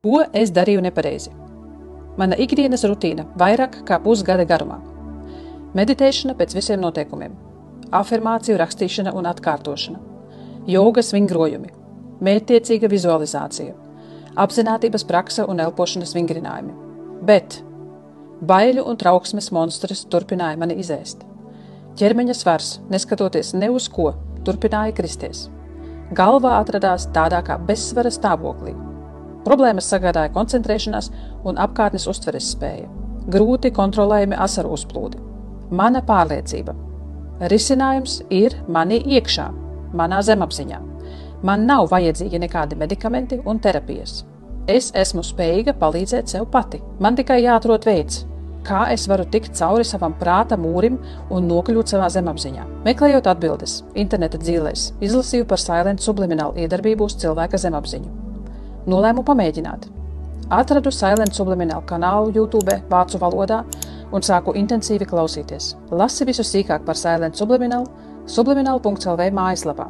Ko es darīju nepareizi? Mana ikdienas rutīna vairāk kā pusgada garumā. Meditēšana pēc visiem noteikumiem, afirmāciju rakstīšana un atkārtošana, jogas vingrojumi, mērķtiecīga vizualizācija, apzinātības praksa un elpošanas vingrinājumi. Bet baiļu un trauksmes monstrs turpināja mani izēst. Ķermeņa svars, neskatoties ne uz ko, turpināja kristies. Galvā atradās tādā kā bezsvara stāvoklī. Problēmas sagādāja koncentrēšanās un apkārtnes uztveres spēja. Grūti kontrolējami asaru uzplūdi. Mana pārliecība. Risinājums ir manī iekšā, manā zemapziņā. Man nav vajadzīgi nekādi medikamenti un terapijas. Es esmu spējīga palīdzēt sev pati. Man tikai jāatrod veids, kā es varu tikt cauri savam prāta mūrim un nokļūt savā zemapziņā. Meklējot atbildes interneta dzīlēs, izlasīju par Silent Subliminal iedarbību uz cilvēka zemapziņu. Nolēmu pamēģināt. Atradu Silent Subliminal kanālu YouTube vācu valodā un sāku intensīvi klausīties. Lasi visu sīkāk par Silent Subliminal subliminal.lv mājaslapā.